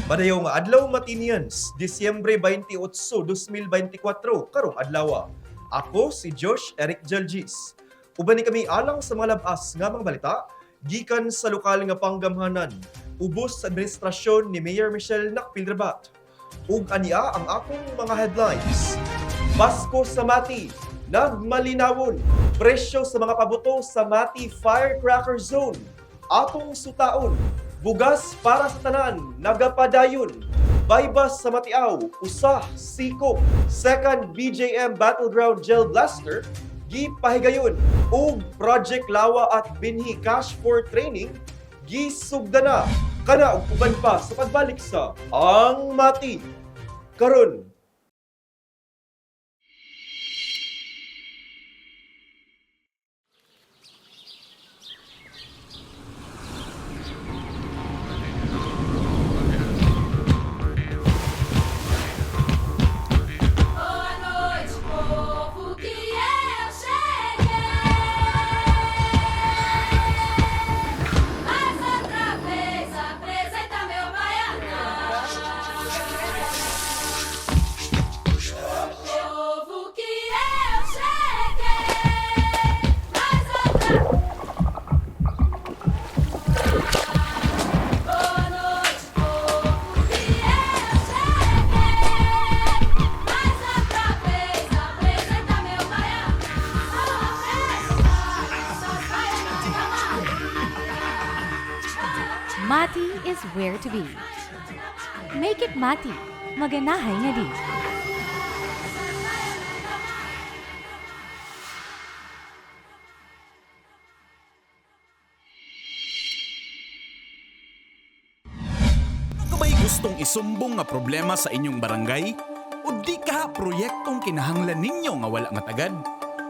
Padayong adlaw matinians, Disyembre 28, 2024, karong adlaw. Ako si Josh Eric Jalgis. Uban ni kami alang sa mga labas nga mga balita, gikan sa lokal nga panggamhanan, ubos sa administrasyon ni Mayor Michelle Nakpilrabat. Ug ania ang akong mga headlines. Pasko sa Mati, nagmalinawon, presyo sa mga pabuto sa Mati Firecracker Zone. Atong sutaon, bugas para sa tanan, nagapadayon. Baybas sa Matiaw, usah, sikop. Second BJM Battleground Gel Blaster, gipahigayon. Ug Project Lawa at Binhi Cash for Training, gisugdana. Kana ug uban pa sa pagbalik sa Ang Mati. Karon, Boa noite, povo, que eu cheguei. Mais outra vez apresenta meu baianão. Povo, que eu cheguei. Mais outra. Boa noite, povo, que eu cheguei. Mais outra vez apresenta meu baianão. Mati is where to be. Make it Mati. Maganahay nga di. Ano ba'y gustong isumbong nga problema sa inyong barangay? O di ka proyektong kinahanglan ninyo nga wala nga tagad?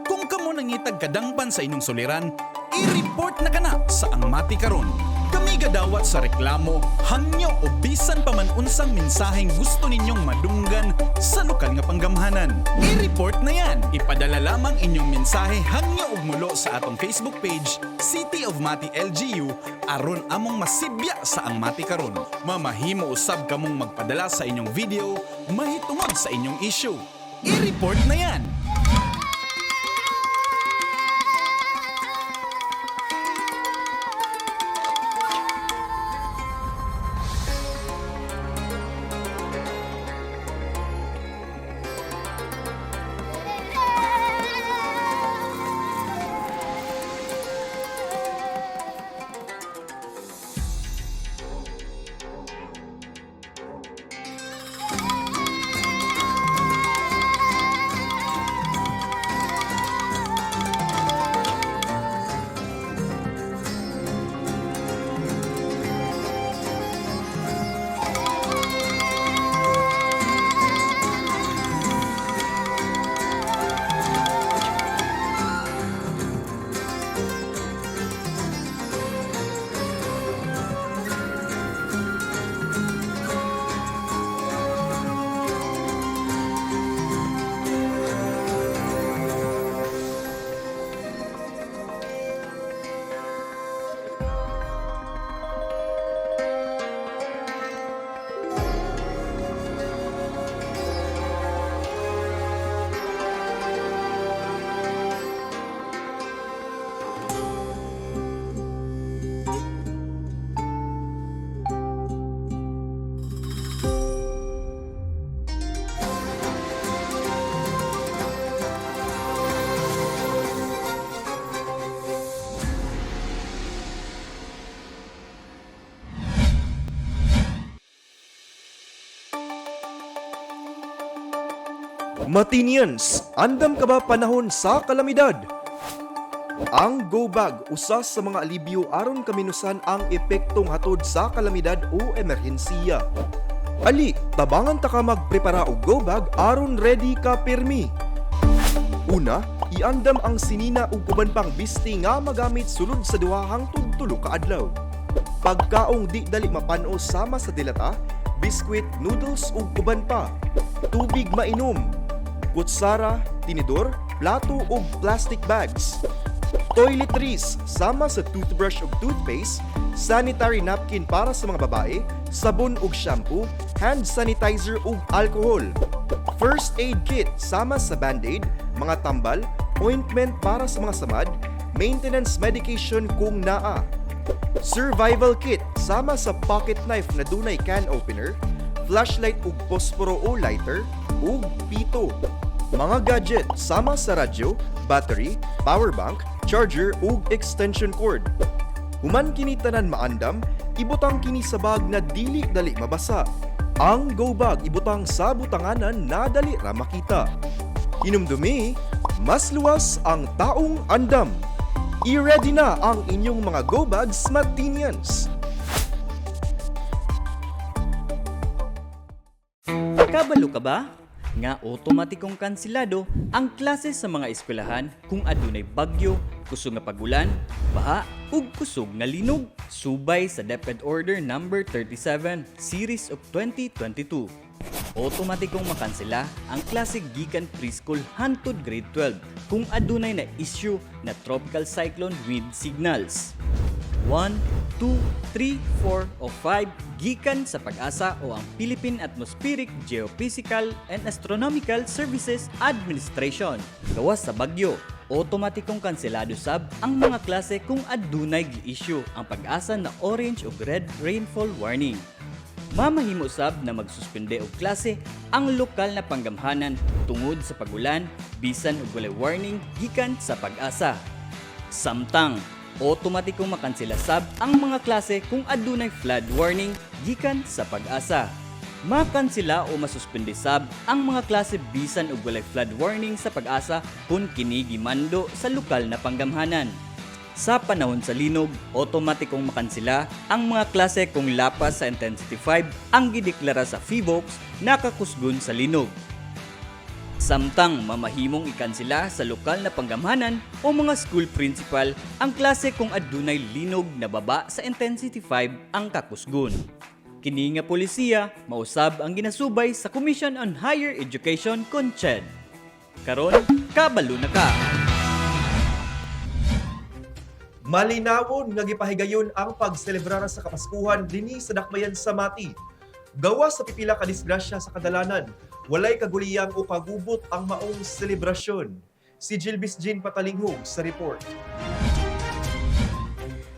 Kung kamo nangitag kadangpan sa inyong soliran, i-report na kana sa Ang Mati karon. Kami gadawat sa reklamo, hangyo o bisan pa man unsang mensaheng gusto ninyong madunggan sa lokal nga panggamhanan. I-report na yan. Ipadala lamang inyong mensahe hangyo ug mulo sa atong Facebook page, City of Mati LGU, aron among masibya sa Ang Mati karon. Mamahimo usab kamong magpadala sa inyong video, mahitungod sa inyong issue. I-report na yan. Matinians, andam ka ba panahon sa kalamidad? Ang Go Bag usa sa mga alibyo aron kaminusan ang epektong hatod sa kalamidad o emerhensiya. Ali, tabangan ta ka magprepara og Go Bag aron ready ka pirmi. Una, iandam ang sinina ug uban pang bisti nga magamit sulod sa duha hangtod tulo ka adlaw. Pagkaong di dali mapano sama sa dilata, biskwit, noodles ug uban pa. Tubig mainom, kutsara, tinidor, plato ug plastic bags. Toiletries sama sa toothbrush ug toothpaste, sanitary napkin para sa mga babae, sabon ug shampoo, hand sanitizer ug alcohol. First aid kit sama sa band-aid, mga tambal, ointment para sa mga samad, maintenance medication kung naa. Survival kit sama sa pocket knife na dunay can opener, flashlight ug posporo o lighter, ug pito. Mga gadget sama sa radyo, battery, power bank, charger ug extension cord. Human kini tanan maandam, ibutang kini sa bag na dili dali mabasa. Ang go bag ibutang sa butanganan na dali ra makita. Hinumdumi, mas luwas ang taong andam. I-ready na ang inyong mga go bags, Matinians. Kabalo ka ba? Nga otomatikong kansilado ang klase sa mga eskwelahan kung adunay bagyo, kusog nga pagulan, baha, ug kusog nga linog. Subay sa DepEd Order No. 37 Series of 2022. Otomatikong makansela ang klase gikan preschool hangtod grade 12 kung adunay na issue na tropical cyclone wind signals. 1, 2, 3, 4 o 5 gikan sa PAG-ASA o ang Philippine Atmospheric, Geophysical and Astronomical Services Administration. Gawas sa bagyo, otomatikong kanselado sab ang mga klase kung adunay gi-issue ang PAG-ASA na orange o red rainfall warning. Mamahimo sab na magsuspende og klase ang lokal na panggamhanan tungod sa pagulan bisan og walay warning gikan sa PAG-ASA. Samtang otomatikong makansela sab ang mga klase kung adunay flood warning gikan sa PAG-ASA. Makansela o masuspende sab ang mga klase bisan og walay flood warning sa PAG-ASA kung kini gimando sa lokal na panggamhanan. Sa panahon sa linog, otomatikong makansela ang mga klase kung lapas sa intensity 5 ang gideklara sa PHIVOLCS nakakusgon sa linog. Samtang mamahimong ikansela sa lokal na panggamhanan o mga school principal ang klase kung adunay linog na baba sa intensity 5 ang kakusgon. Kini nga polisiya mausab ang ginasubay sa Commission on Higher Education CONCHED. Karon, kabalo na ka. Malinawon nga gipahigayon ang pagselebrar sa Kapaskuhan dinhi sa Dakbayan sa Mati. Gawas sa pipila ka disgrasya sa kadalanan, walay kaguliyang o kagubot ang maong selebrasyon. Si Jilbis Jean Patalinghog sa report.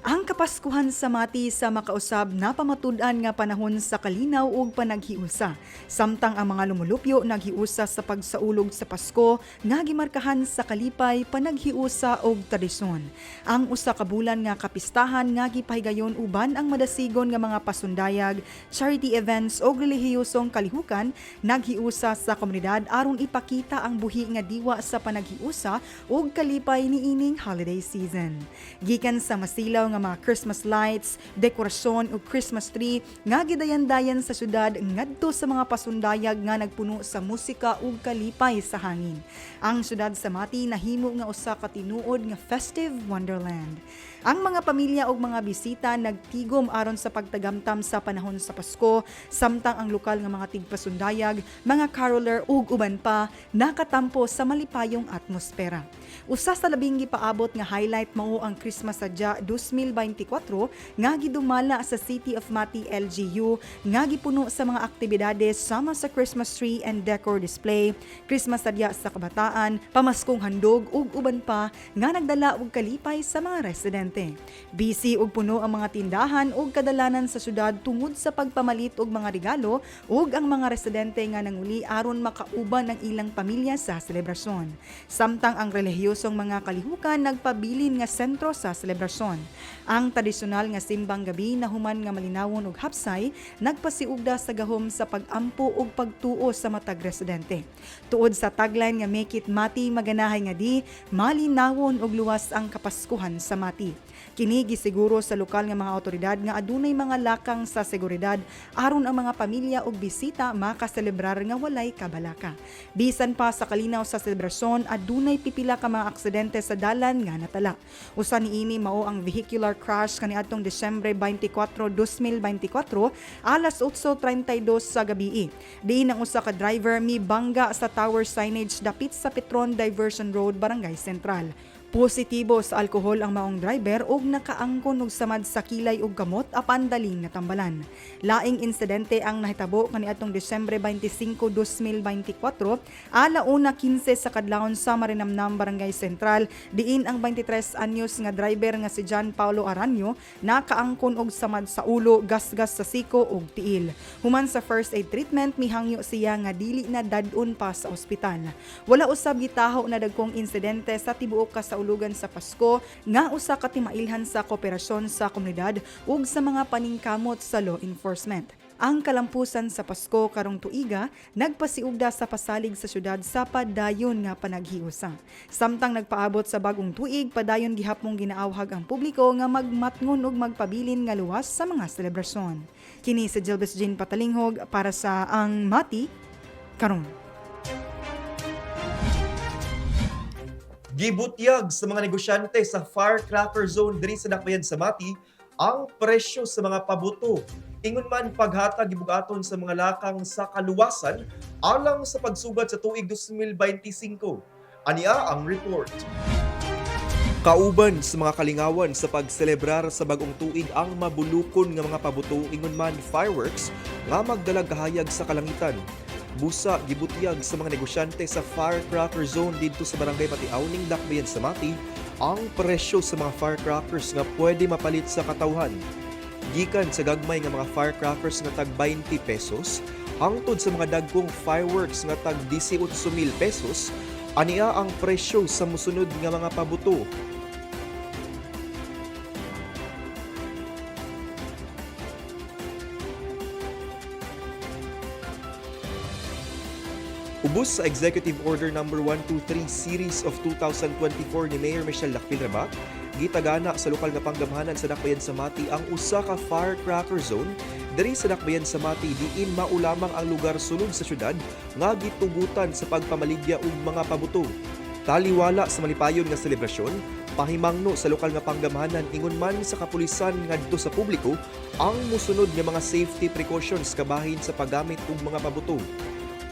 Ang Kapaskuhan sa Mati sa makausab na pamatud-an nga panahon sa kalinaw ug panaghiusa. Samtang ang mga lumulupyo naghiusa sa pagsaulog sa Pasko nga gimarkahan sa kalipay, panaghiusa ug tradisyon. Ang usa ka bulan nga kapistahan nga gipahigayon uban ang madasigon nga mga pasundayag, charity events ug relihiyosong kalihukan naghiusa sa komunidad aron ipakita ang buhi nga diwa sa panaghiusa ug kalipay niining holiday season. Gikan sa masilaw nga mga Christmas lights, dekorasyon ug Christmas tree nga gidayan-dayan sa syudad ngadto sa mga pasundayag nga nagpuno sa musika ug kalipay sa hangin. Ang syudad sa Mati nahimo nga usa ka tinuod nga festive wonderland. Ang mga pamilya ug mga bisita nagtigom aron sa pagtagamtam sa panahon sa Pasko, samtang ang lokal nga mga tigpasundayag, mga caroler ug uban pa nakatampo sa malipayong atmosfera. Usa sa labing gipaabot nga highlight mao ang Christmas Sadya 2024 nga gidumala sa City of Mati LGU nga gipuno sa mga aktibidades sama sa Christmas tree and decor display, Christmas Sadya sa kabataan, pamaskong handog ug uban pa nga nagdala og kalipay sa mga residente. Busy ug puno ang mga tindahan ug kadalanan sa syudad tungod sa pagpamalit og mga regalo ug ang mga residente nga nanguli aron makauban ang ilang pamilya sa selebrasyon. Samtang ang relihiyosong mga kalihukan nagpabilin nga sentro sa selebrasyon. Ang tradisyonal nga simbang gabi na human nga malinawon ug hapsay nagpasiugda sa gahom sa pag-ampo ug pagtuo sa matag residente. Tuod sa tagline nga Make It Mati Maganahay nga di, malinawon ug luwas ang Kapaskuhan sa Mati. Kini gisiguro sa lokal nga mga awtoridad nga adunay mga lakang sa seguridad aron ang mga pamilya ug bisita makaselebrar nga walay kabalaka. Bisan pa sa kalinaw sa selebrasyon, adunay pipila ka mga aksidente sa dalan nga natala. Usa niini mao ang vehicular crash kaniadtong Disyembre 24, 2024 alas 8:32 sa gabii. Diin ang usa ka driver mibangga sa tower signage dapit sa Petron Diversion Road, Barangay Central. Positibo sa alkohol ang maong driver ug nakaangkon og samad sa kilay ug kamot apan daling natambalan. Laing insidente ang nahitabo kaniadtong Disyembre 25, 2024, alauna 15 sa kadlawon sa Marinamnam Barangay Sentral, diin ang 23 anyos nga driver nga si John Paulo Aranyo nakaangkon og samad sa ulo, gasgas sa siko ug tiil. Human sa first aid treatment, mihangyo siya nga dili na dadun pa sa ospital. Wala usab gitaho na dagkong insidente sa tibuok kasaulugan sa Pasko nga usa ka timailhan sa kooperasyon sa komunidad ug sa mga paningkamot sa law enforcement. Ang kalampusan sa Pasko karong tuiga nagpasiugda sa pasalig sa syudad sa padayon nga panaghiusa. Samtang nagpaabot sa bagong tuig, padayon gihapong ginaawhag ang publiko nga magmatngon ug magpabilin nga luwas sa mga selebrasyon. Kini si Jilbes Jean Patalinghog para sa Ang Mati karon. Gibutyag sa mga negosyante sa firecracker zone diri sa Dakbayan sa Mati ang presyo sa mga pabuto. Ingon man paghatag gibugaton sa mga lakang sa kaluwasan alang sa pagsugod sa tuig 2025. Ania ang report. Kauban sa mga kalingawan sa pagselebrar sa bagong tuig ang mabulukon nga mga pabuto ingon man fireworks nga magdalag kahayag sa kalangitan. Busa gibutyag sa mga negosyante sa firecracker zone didto sa barangay Patiawning, Dakbayan sa Mati ang presyo sa mga firecrackers nga pwede mapalit sa katawhan. Gikan sa gagmay nga mga firecrackers nga tag 20 pesos hangtod sa mga dagkong fireworks nga tag 18,000 pesos, ania ang presyo sa mosunod nga mga pabuto. Ubos sa Executive Order No. 123 Series of 2024 ni Mayor Michelle Lacpil-Rabat, gitagana sa lokal nga panggamahanan sa Dakbayan sa Mati ang usa ka firecracker zone diri sa Dakbayan sa Mati diin maulamang ang lugar sulod sa syudad nga gitugutan sa pagpamaligya og mga pabuto. Taliwala sa malipayon nga selebrasyon, pahimangno sa lokal nga panggamahanan ingon man sa kapulisan ngadto sa publiko ang musunod nga mga safety precautions kabahin sa paggamit og mga pabuto.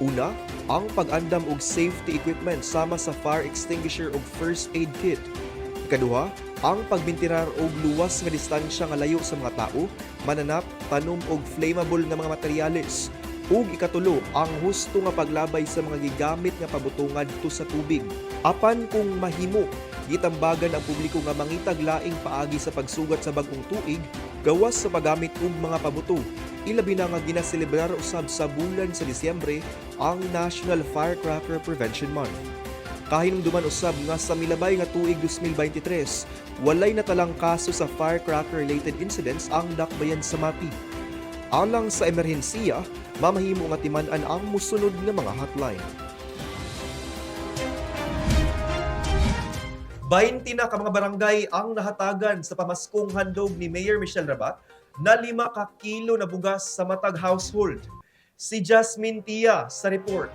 Una, ang pag-andam og safety equipment sama sa fire extinguisher ug first aid kit. Ikaduha, ang pagbintirar og luwas nga distansya nga layo sa mga tao, mananap, tanom og flammable nga mga materyales. Ug ikatulo, ang husto nga paglabay sa mga gigamit nga pabuto ngadto sa tubig. Apan kung mahimo, gitambagan ang publiko nga mangitag laing paagi sa pagsugat sa bagong tuig gawas sa paggamit og mga pabuto. Ilabi na nga ginaselebrar usab sa bulan sa Disyembre ang National Firecracker Prevention Month. Kahinumduman usab nga sa milabay nga tuig 2023, walay natalang kaso sa firecracker-related incidents ang Dakbayan sa Mati. Alang sa emerhensiya, mamahimo nga timan-an ang musunod nga mga hotline. 20 na ka mga barangay ang nahatagan sa pamaskong handog ni Mayor Michelle Rabat na 5 ka kilo na bugas sa matag household. Si Jasmine Tia sa report.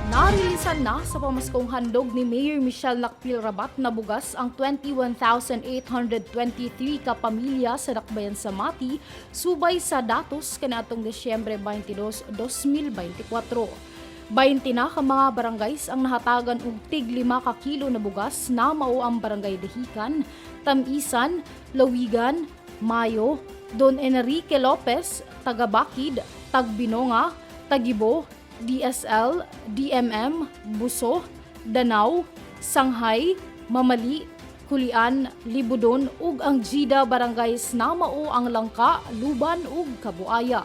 Narilisan na sa pamaskong handog ni Mayor Michelle Lacpil-Rabat na bugas ang 21,823 ka pamilya sa Dakbayan sa Mati subay sa datos kaniadtong Disyembre 22, 2024. 20 na ka mga barangays ang nahatagan og tig 5 ka kilo na bugas na mao ang Barangay Dahican, Tamisan, Lawigan, Mayo, Don Enrique Lopez, Tagabakid, Tagbinonga, Tagibo, DSL, DMM, Buso, Danau, Sanghay, Mamali, Kulian, Libudon ug ang Jida barangays na mao ang Langka, Luban ug Kabuaya.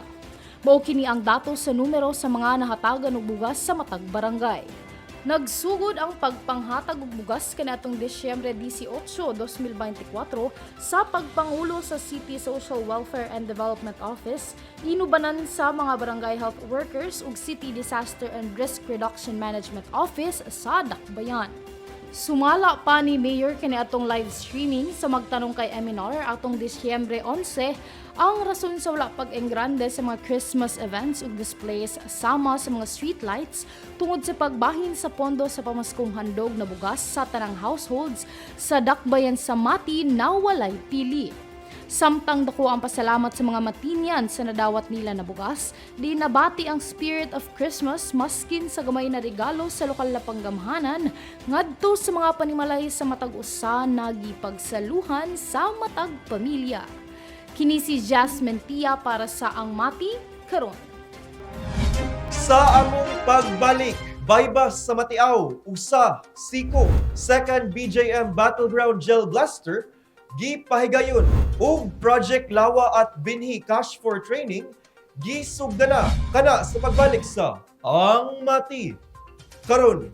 Mao kini ang datos sa numero sa mga nahatagan og bugas sa matag barangay. Nagsugod ang pagpanghatag og bugas kaniadtong Disyembre 18, 2024 sa pagpangulo sa City Social Welfare and Development Office, inubanan sa mga barangay health workers ug City Disaster and Risk Reduction Management Office sa Dakbayan. Sumala pa ni Mayor kaniadtong live streaming sa magtanong kay Eminar atong Disyembre 11 ang rason sa wala pag-enggrande sa mga Christmas events ug displays sama sa mga street lights tungod sa pagbahin sa pondo sa pamaskong handog na bugas sa tanang households sa Dakbayan sa Mati na walay pili. Samtang dako ang pasalamat sa mga matinyan sa nadawat nila na bugas, di nabati ang spirit of Christmas maskin sa gamay na regalo sa lokal na panggamhanan ngadto sa mga panimalay sa matag usa nagipagsaluhan sa matag pamilya. Kini si Jasmine Tia para sa Ang Mati karon. Sa among pagbalik, Baybas sa Matiaw, usa, siko, second BJM Battleground Gel Blaster, gipahigayon ug Project Lawa at Binhi Cash for Training, gisugda na kana sa pagbalik sa Ang Mati karon.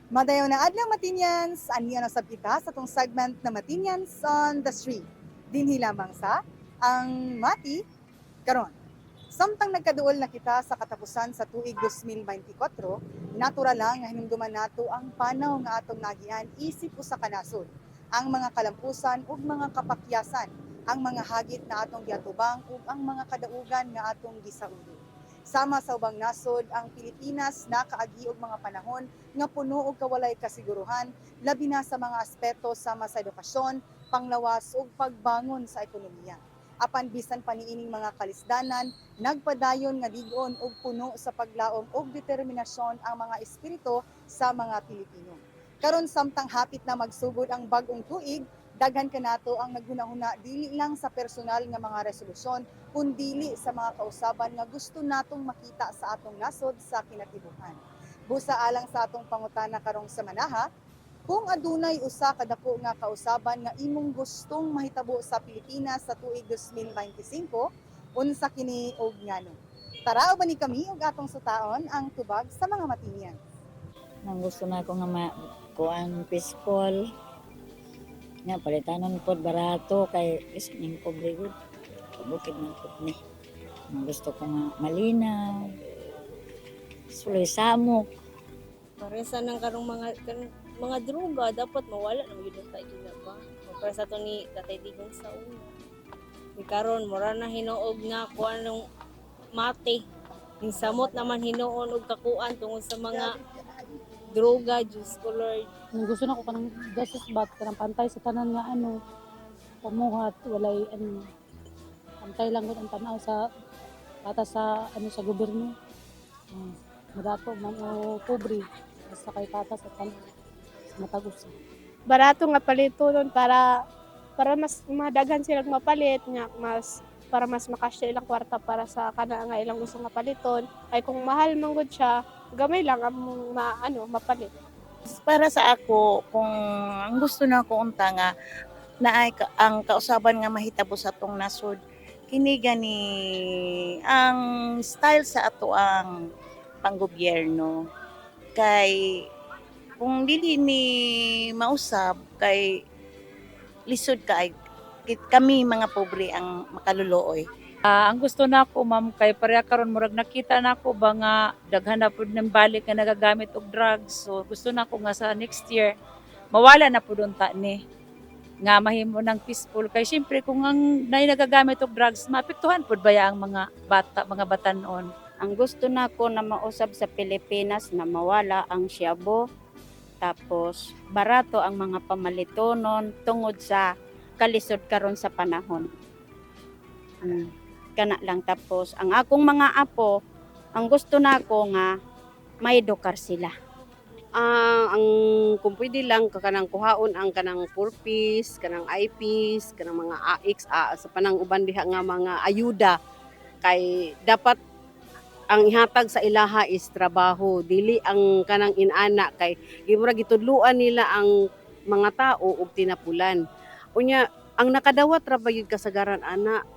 Madayon na adlaw Matinyans, aniya na sab kita sa tong segment na Matinyans on the Street. Dinhi lamang sa Ang Mati karon. Samtang nagkaduol na kita sa katapusan sa tuig 2024, natural lang nga hinumduman nato ang panaw nga atong nagian isip usa ka nasod, ang mga kalampusan ug mga kapakyasan, ang mga hagit na atong giatubang ug ang mga kadaugan nga atong gisaulog. Sama sa ubang nasod, ang Pilipinas nakaagi og mga panahon nga puno og kawalay kasiguruhan, labi na sa mga aspeto sama sa edukasyon, panglawas ug pagbangon sa ekonomiya. Apan bisan pa niining mga kalisdanan, nagpadayon nga lig-on og puno sa paglaom og determinasyon ang mga espiritu sa mga Pilipino. Karon samtang hapit na magsugod ang bag-ong tuig, daghan kanato ang naghunahuna dili lang sa personal nga mga resolusyon kundili sa mga kausaban nga gusto natong makita sa atong nasod sa kinatibukan. Busa alang sa atong pangutana karong semanaha, kung adunay usa ka dako nga kausaban nga imong gustong mahitabo sa Pilipinas sa tuig 2025, unsa kini og ngano? Tara ubani kami og atong sutaon ang tubag sa mga Matinyan. Nang gusto na ko nga kuan peaceful. Nga palitanon pod barato kay is ning pobre gud. Bukid man pod ni. Ang gusto ko nga malinaw. Suloy samok. Paresa ng karong mga droga dapat mawala nang yun tayo na ba? Paresa to ni Tatay Digong sa una. Di karon mura na hinuog na kuan ng mate. Yung samot naman hinuon og kakuan tungod sa mga droga, Diyos ko Lord. Gusto na ko kanang justice bat kanang pantay sa tanan nga pamuhat walay pantay lang gud ang tanaw sa kata sa sa gobyerno. Madato man o pobre basta kay kata sa tanan matagos. Barato nga palito nun para mas madaghan sila mapalit nga para mas makasya ilang kwarta para sa kana nga ilang gusto nga paliton. Ay kung mahal man gud siya, gamay lang ang mapalit. Para sa ako, kung ang gusto na ko unta nga naay ang kausaban nga mahitabo sa tong nasod, kini gani ang style sa ato ang panggobyerno. Kay kung dili ni mausab kay lisod kay kami mga pobre ang makaluluoy. Ang gusto nako ma'am kay pareha karon murag nakita nako ba nga daghan na pud ng balik nga nagagamit og drugs. So gusto nako nga sa next year mawala na pud unta ni nga mahimo ng peaceful kay syempre kung ang nagagamit og drugs maapektuhan pud baya ang mga bata, mga batanon. Ang gusto nako na mausab sa Pilipinas na mawala ang shabu. Tapos barato ang mga pamalitonon tungod sa kalisod karon sa panahon. Kana lang tapos ang akong mga apo ang gusto nako nga may edukar sila. Ang kung pwede lang kanang kuhaon ang kanang 4-piece, kanang I-piece, kanang mga AX sa panang uban diha nga mga ayuda kay dapat ang ihatag sa ilaha is trabaho dili ang kanang inana kay gimura gitudluan nila ang mga tao og tinapulan. Unya ang nakadawat ra ba yun kasagaran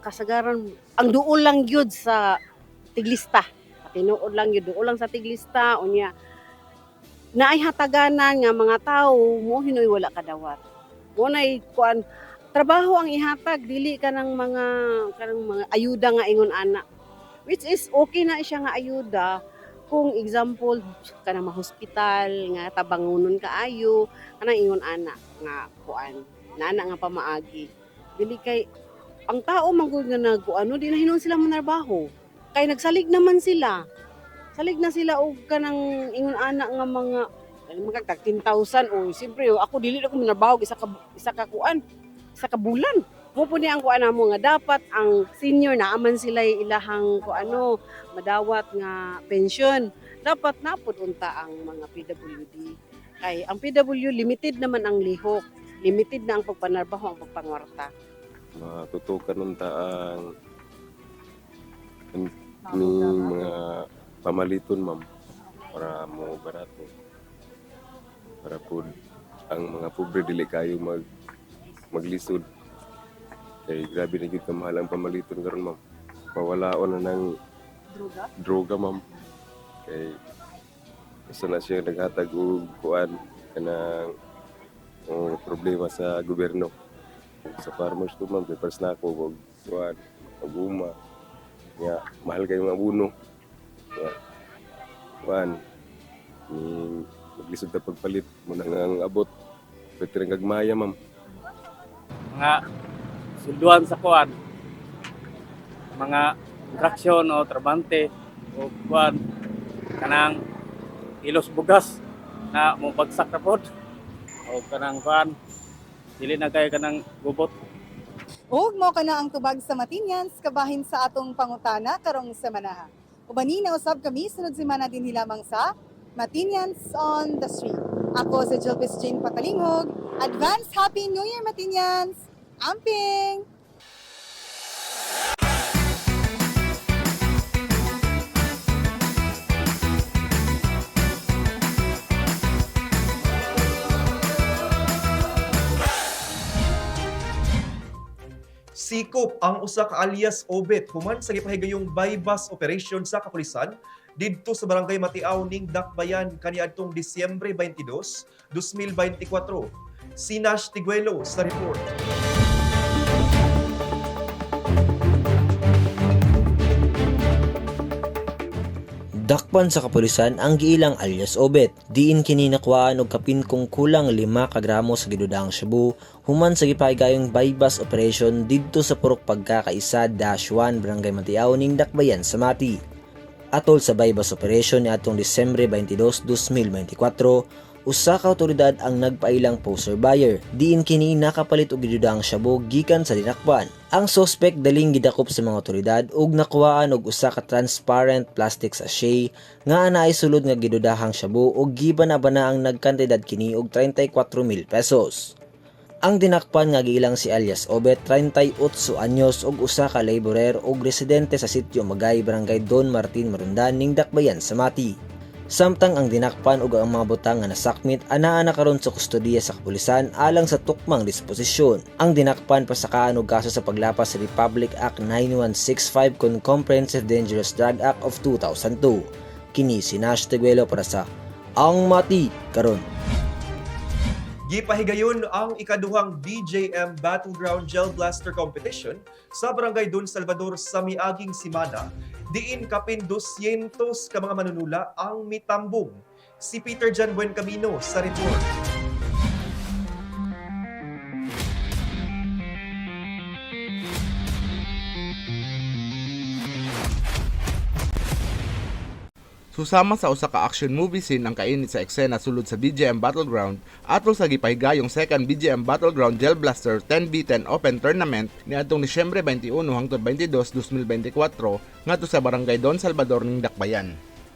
kasagaran ang duol lang yun sa tiglista. Tinuod lang yun duol lang sa tiglista unya naay hataganan nga mga tao mo hinoy wala kadawat. Mo nay kuan trabaho ang ihatag dili kanang mga ayuda nga ingon ana. Which is okay na siya nga ayuda kung example kanang hospital nga tabangonon kaayo kanang ingon ana nga kuan nana nga pamaagi dili kay ang tao man gud nga nagkuano di na hinon sila manarbaho. Kay nagsalig naman sila. Salig na sila og kanang ingon ana nga mga tag 10,000 o siyempre ako dili ako manarbaho isa ka bulan. Mo po ni ang kuan namo nga dapat ang senior na aman sila ilahang kuano madawat nga pension. Dapat napud unta ang mga PWD. Kay ang PW limited naman ang lihok. Limited na ang pagpanarbaho, ang pagpangwarta. Matutukan unta ang mga pamaliton ma'am para mo barato. Para po ang mga pobre dili kayo maglisod. Kay grabe na gyud kamahal ang pamaliton karon ma'am. Pawalaon na ng droga ma'am. Kay gusto na siya naghatag og kuan kanang problema sa gobyerno. Sa farmers to ma'am, papers na ako og kuan, aguma. Ya, mahal kayo nga buno. Ya. Kuan ni maglisod ta pagpalit mo nang abot. Pwede rin kagmaya ma'am. Mga sulduan sa kuan, mga traksyon o trabante o kuan kanang ilos bugas na mo bagsak na pod o kanang kuan dili na kay kanang gubot. Ug mao kana ang tubag sa Matinyans kabahin sa atong pangutana karong semana. Ubani na usab kami sunod semana din lamang sa Matinyans on the Street. Ako si Jilvis Jane Patalingog. Advance Happy New Year Matinyans! Amping! Sikop ang usa ka alias Obet human sa gipahigayong bypass operation sa kapulisan didto sa barangay Matiaw ning Dakbayan kaniadtong Disyembre 22, 2024. Si Nash Tiguelo sa report. Dakpan sa kapulisan ang giilang alias Obet. Diin kini nakuhaan og kapin kung kulang 5 ka gramo sa gidudahang shabu human sa gipahigayong bypass operation didto sa purok pagkakaisa-1 barangay Matiaw ning Dakbayan sa Mati. Atol sa bypass operation niadtong Disyembre 22, 2024, usa ka awtoridad ang nagpailang poster buyer. Diin kini nakapalit og gidudahang shabu gikan sa dinakpan. Ang suspect daling gidakop sa mga awtoridad ug nakuhaan og usa ka transparent plastic sachet nga anaay sulod nga gidudahang shabu ug gibana-bana ang nagkantidad kini og 34,000 pesos. Ang dinakpan nga giilang si alias Obet 38 anyos ug usa ka laborer ug residente sa sitio Magay, barangay Don Martin, Marundan ning Dakbayan sa Mati. Samtang ang dinakpan ug ang mga butang nga nasakmit anaa na karon sa kustodiya sa kapulisan alang sa tukmang disposisyon. Ang dinakpan pasakaan og kaso sa paglapas sa Republic Act 9165 kon Comprehensive Dangerous Drug Act of 2002. Kini si Nash Tiguelo para sa Ang Mati karon. Gipahigayon ang ikaduhang BJM Battleground Gel Blaster Competition sa Barangay Don Salvador sa miaging simana. Diin kapin 200 ka mga manunula ang mitambong. Si Peter Jan Buencamino sa report. Susama sa usa ka action movie scene ang kainit sa eksena sulod sa BGM Battleground atol sa gipahigayong second BGM Battleground Gel Blaster 10v10 Open Tournament niadtong Disyembre 21 hangtod 22, 2024 ngadto sa Barangay Don Salvador ning Dakbayan.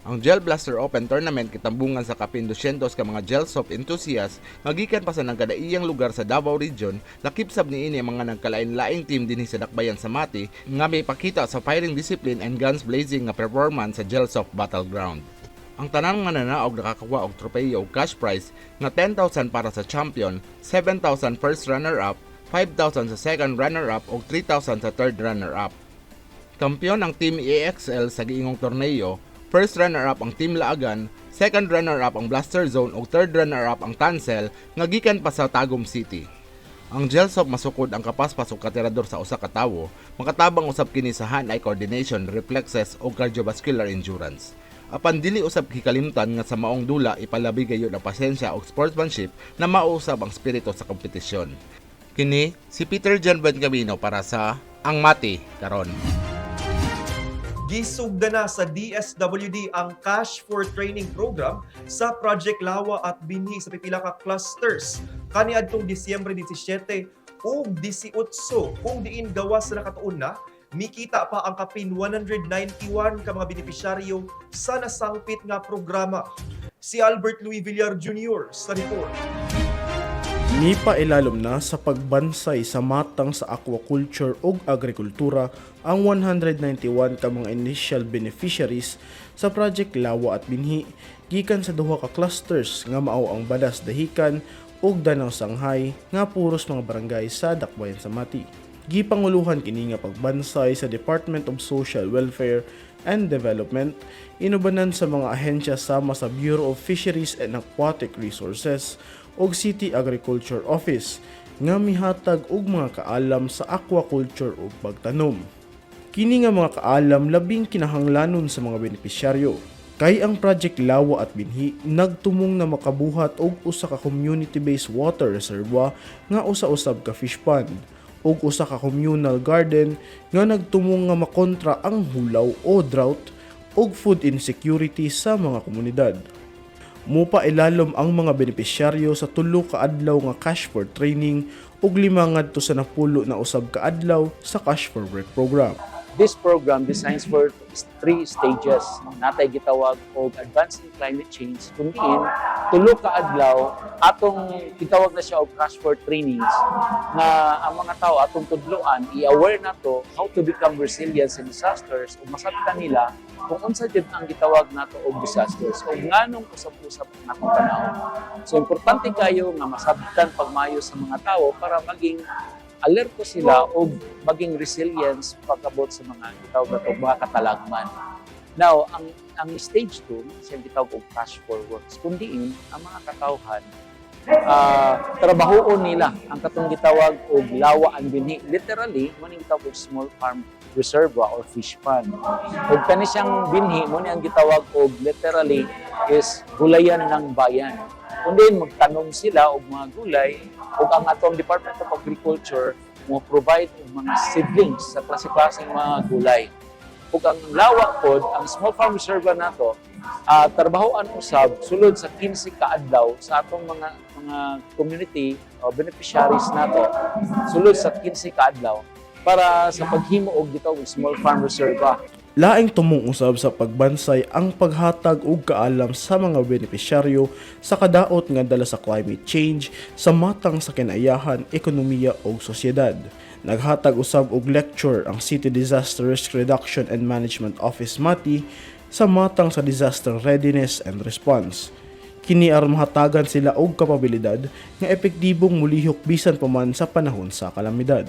Ang Gel Blaster Open Tournament kitambungan sa kapin 200 ka mga gel soap enthusiasts nga gikan pa sa nagkadaiyang lugar sa Davao Region, lakip sab niini ang mga nagkalain-laing team dinhi sa Dakbayan sa Mati nga may pakita sa firing discipline and guns blazing nga performance sa Gel Soap Battleground. Ang tanan nga nanaog nakakakuha og tropeyo og cash prize nga 10,000 para sa champion, 7,000 first runner-up, 5,000 sa second runner-up ug 3,000 sa third runner-up. Kampiyon ang Team EXL sa giingong torneo. First runner-up ang Team Laagan, second runner-up ang Blaster Zone ug third runner-up ang Tansel nga gikan pa sa Tagum City. Ang gel soap masukod ang kapaspas ug katirador sa usa ka tawo, makatabang usab kini sa hand-eye coordination, reflexes ug cardiovascular endurance. Apan dili usab hikalimtan nga sa maong dula ipalabi gayud ang pasensya ug sportsmanship na mausab ang spirito sa kompetisyon. Kini si Peter John Benjamino para sa Ang Mati karon. Gisugda na sa DSWD ang Cash for Training program sa Project Lawa at Binhi sa pipila ka clusters kaniadtong Disyembre 17 ug 18 kung diin gawas sa nakatuon na mikita pa ang kapin 191 ka mga benepisyaryo sa nasangpit nga programa. Si Albert Louis Villar Jr. sa report. Nipailalom na sa pagbansay sa matang sa aquaculture ug agrikultura ang 191 ka mga initial beneficiaries sa Project Lawa at Binhi gikan sa duha ka clusters nga mao ang Badas Dahican ug Danau Sanghay nga puros mga barangay sa Dakbayan sa Mati. Gipanguluhan kini nga pagbansay sa Department of Social Welfare and Development, inubanan sa mga ahensya sama sa Bureau of Fisheries and Aquatic Resources ug City Agriculture Office nga mihatag og mga kaalam sa aquaculture ug pagtanom. Kini nga mga kaalam labing kinahanglanon sa mga benepisyaryo. Kay ang Project Lawa at Binhi nagtumong na makabuhat og usa ka community-based water reservoir nga usa-usab ka fish pond ug usa ka communal garden nga nagtumong nga makontra ang hulaw o drought ug food insecurity sa mga komunidad. Mupa ilalom ang mga benepisyaryo sa 3 ka adlaw nga Cash for Training ug 5 ngadto sa 10 na usab ka adlaw sa Cash for Work program. This program designs for 3 stages. Natay gitawag og Advancing Climate Change, kung diin 3 ka adlaw atong gitawag na siya og Cash for Trainings nga ang mga tao atong tudloan i-aware nato how to become resilient in disasters ug masabtan nila kung unsa jud ang gitawag nato og disasters ug nganong usab-usab natong panahon. So importante kayo nga masabtan pagmayo sa mga tao para maging alerto sila o maging resilience pagkabot sa mga gitawag na mga katalagman. Now, ang stage 2, siyang gitawag og Cash for Works, kundiin ang mga katawhan, trabahoon nila ang katong gitawag og Lawa and Binhi. Literally, mo ning gitawag og small farm reservoir or fish pond. Ug kani siyang binhi mo ni ang gitawag og literally is gulayan ng bayan. Kundi magtanom sila og mga gulay ug ang atong Department of Agriculture mo provide og mga seedlings sa klase-klaseng mga gulay. Ug ang Lawa pod, ang small farm reservoir nato, trabahoan usab sulod sa 15 ka adlaw sa atong mga community o beneficiaries nato sulod sa 15 ka adlaw para sa paghimo og gitawag small farm reservoir. Laing tumong usab sa pagbansay ang paghatag og kaalam sa mga benepisyaryo sa kadaot nga dala sa climate change sa matang sa kinayahan, ekonomiya ug sosyedad. Naghatag usab og lecture ang City Disaster Risk Reduction and Management Office Mati sa matang sa disaster readiness and response. Kini aron mahatagan sila og kapabilidad nga epektibong mulihok bisan pa man sa panahon sa kalamidad.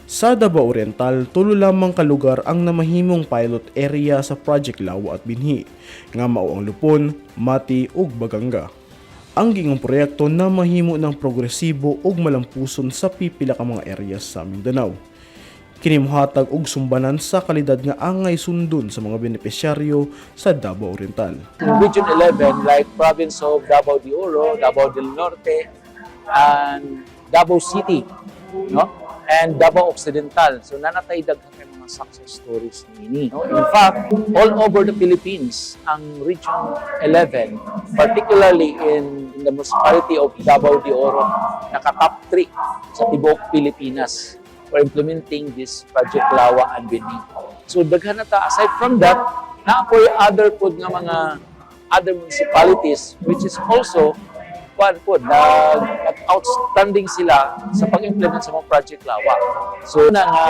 Sa Davao Oriental, 3 lamang ka lugar ang namahimong pilot area sa Project Lawa at Binhi, nga mao ang Lupon, Mati ug Baganga. Ang gingong proyekto na mahimo ng progresibo ug malampuson sa pipila ka mga areas sa Mindanao. Kini mohatag og sumbanan sa kalidad nga angay sundon sa mga benepisyaryo sa Davao Oriental. In Region 11, like province of Davao de Oro, Davao del Norte, and Davao City, no? And Davao Occidental. So nanatay daghan kay mga success stories ni. No? In fact, all over the Philippines, ang Region 11, particularly in the municipality of Davao de Oro, naka-top 3 sa tibuok Pilipinas for implementing this Project Lawa and Binhi. So daghan na ta. Aside from that, naapoy other pod nga mga other municipalities which is also outstanding sila sa pag-implement sa mga Project Lawa. So na nga,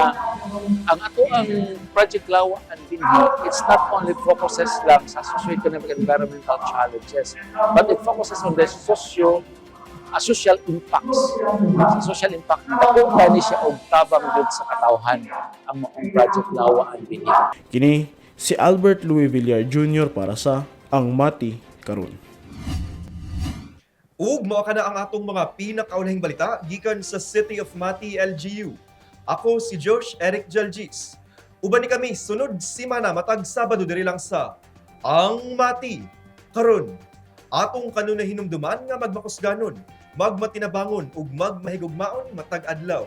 ang ato ang Project Lawa and Binhi, it's not only focuses lang sa socio-economic and environmental challenges, but it focuses on the social impacts. Sa social impact, nakuha ni siya og tabang dun sa katawhan ang maong Project Lawa and Binhi. Kini si Albert Louis Villar Jr. para sa Ang Mati karon. Ug mao kana ang atong mga pinakaunahing balita gikan sa City of Mati, LGU. Ako si Josh Eric Jaljis. Uban ni kami sunod semana matag Sabado diri lang sa Ang Mati karon. Atong kanunay hinumduman nga magmakusganon magmatinabangon ug magmahigugmaon matag adlaw.